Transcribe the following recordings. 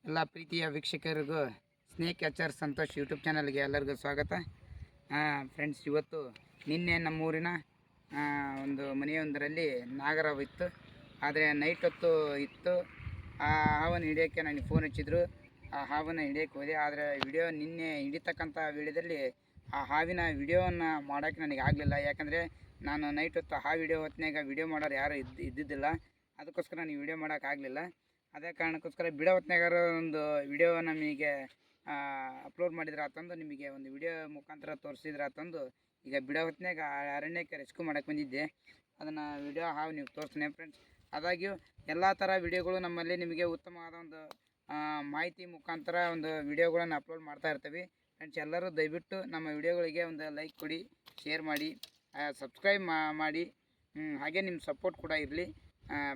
ಎಲ್ಲ ಪ್ರೀತಿಯ ವೀಕ್ಷಕರಿಗೂ snake catcher Santosh YouTube ಚಾನಲ್ಗೆ ಎಲ್ಲರಿಗೂ ಸ್ವಾಗತ. ಫ್ರೆಂಡ್ಸ್, ಇವತ್ತು ನಿನ್ನೆ ನಮ್ಮೂರಿನ ಒಂದು ಮನೆಯೊಂದರಲ್ಲಿ ನಾಗರಾವ್ ಇತ್ತು. ಆದರೆ ನೈಟ್ ಹೊತ್ತು ಇತ್ತು. ಆ ಹಾವನ್ನು ಹಿಡಿಯೋಕ್ಕೆ ನನಗೆ ಫೋನ್ ಹಚ್ಚಿದ್ರು. ಆ ಹಾವನ್ನು ಹಿಡಿಯೋಕ್ಕೆ ಹೋದೆ. ಆದರೆ ನಿನ್ನೆ ಹಿಡಿತಕ್ಕಂಥ ವಿಡಿಯೋದಲ್ಲಿ ಆ ಹಾವಿನ ವಿಡಿಯೋವನ್ನು ಮಾಡೋಕ್ಕೆ ನನಗೆ ಆಗಲಿಲ್ಲ. ಯಾಕಂದರೆ ನಾನು ನೈಟ್ ಹೊತ್ತು ಆ ವಿಡಿಯೋ ಹೊತ್ತಿನಾಗ ವಿಡಿಯೋ ಮಾಡೋರು ಯಾರು ಇದ್ದಿದ್ದಿಲ್ಲ. ಅದಕ್ಕೋಸ್ಕರ ನಾನು ವಿಡಿಯೋ ಮಾಡೋಕ್ಕಾಗಲಿಲ್ಲ. ಅದೇ ಕಾರಣಕ್ಕೋಸ್ಕರ ಬಿಡೋ ಹೊತ್ನಾಗಾರ ಒಂದು ವಿಡಿಯೋ ನಮಗೆ ಅಪ್ಲೋಡ್ ಮಾಡಿದ್ರೆ ಆತಂದು ನಿಮಗೆ ಒಂದು ವಿಡಿಯೋ ಮುಖಾಂತರ ತೋರಿಸಿದ್ರೆ ಆತಂದು ಈಗ ಬಿಡೋ ಹೊತ್ನಾಗ ಅರಣ್ಯಕ್ಕೆ ರೆಸ್ಕ್ಯೂ ಮಾಡೋಕ್ಕೆ ಬಂದಿದ್ದೆ. ಅದನ್ನು ವಿಡಿಯೋ ಹಾವು ನೀವು ತೋರಿಸ್ತೀನಿ ಫ್ರೆಂಡ್ಸ್. ಆದಾಗ್ಯೂ ಎಲ್ಲ ಥರ ವಿಡಿಯೋಗಳು ನಮ್ಮಲ್ಲಿ ನಿಮಗೆ ಉತ್ತಮವಾದ ಒಂದು ಮಾಹಿತಿ ಮುಖಾಂತರ ಒಂದು ವಿಡಿಯೋಗಳನ್ನು ಅಪ್ಲೋಡ್ ಮಾಡ್ತಾ ಇರ್ತೀವಿ ಫ್ರೆಂಡ್ಸ್. ಎಲ್ಲರೂ ದಯವಿಟ್ಟು ನಮ್ಮ ವಿಡಿಯೋಗಳಿಗೆ ಒಂದು ಲೈಕ್ ಕೊಡಿ, ಶೇರ್ ಮಾಡಿ, ಸಬ್ಸ್ಕ್ರೈಬ್ ಮಾಡಿ. ಹಾಗೆ ನಿಮ್ಮ ಸಪೋರ್ಟ್ ಕೂಡ ಇರಲಿ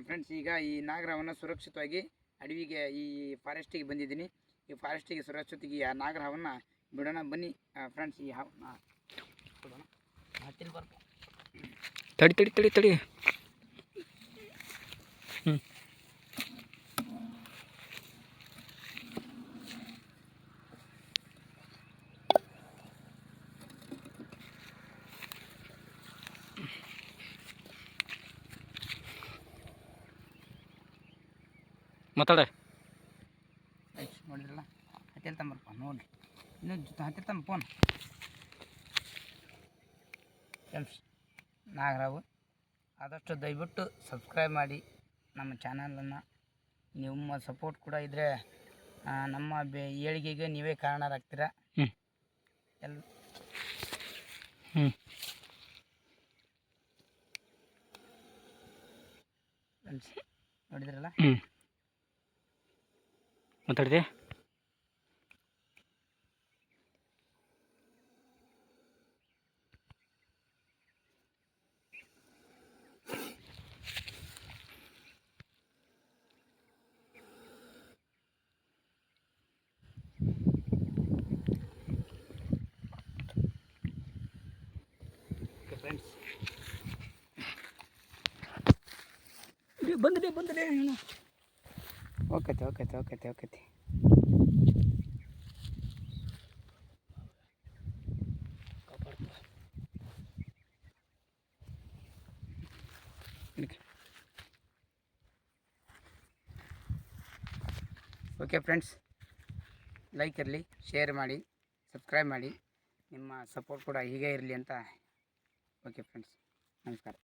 ಫ್ರೆಂಡ್ಸ್. ಈಗ ಈ ನಾಗರಹಾವನ್ನು ಸುರಕ್ಷಿತವಾಗಿ ಅಡವಿಗೆ ಈ ಫಾರೆಸ್ಟಿಗೆ ಬಂದಿದ್ದೀನಿ. ಈ ಫಾರೆಸ್ಟಿಗೆ ಸುರಕ್ಷಿತವಾಗಿ ಆ ನಾಗರಹಾವನ್ನು ಬಿಡೋಣ ಬನ್ನಿ ಫ್ರೆಂಡ್ಸ್. ಈ ಹಾವನ್ನು ಬಿಡೋಣ. ಹತ್ತಿರ ಬರ್ಕೊ. ತಡಿ ತಡಿ ತಡಿ ತಡಿ. ಮಾತಾಡ. ನೋಡಿದ್ರಲ್ಲ, ಹತ್ತಿರ ತಂಬರ್ಪ ನೋಡಿರಿ. ಇನ್ನೂ ಹತ್ತಿರ ತಮ್ಮ ಫೋನ್ ಫ್ರೆಂಡ್ಸ್. ನಾಗರಾವು ಆದಷ್ಟು ದಯವಿಟ್ಟು ಸಬ್ಸ್ಕ್ರೈಬ್ ಮಾಡಿ ನಮ್ಮ ಚಾನಲನ್ನು. ನಿಮ್ಮ ಸಪೋರ್ಟ್ ಕೂಡ ಇದ್ದರೆ ನಮ್ಮ ಏಳಿಗೆಗೆ ನೀವೇ ಕಾರಣರಾಗ್ತೀರಾ. ಫ್ರೆಂಡ್ಸ್ ನೋಡಿದ್ರಲ್ಲ, ಮಾತಾಡಿದೆ. ಫ್ರೆಂಡ್ಸ್ ಬಂದಿದೆ ಓಕೆ. ಓಕೆ ಫ್ರೆಂಡ್ಸ್, ಲೈಕ್ ಇರಲಿ, ಶೇರ್ ಮಾಡಿ, ಸಬ್ಸ್ಕ್ರೈಬ್ ಮಾಡಿ. ನಿಮ್ಮ ಸಪೋರ್ಟ್ ಕೂಡ ಹೀಗೆ ಇರಲಿ ಅಂತ. ಓಕೆ ಫ್ರೆಂಡ್ಸ್, ನಮಸ್ಕಾರ.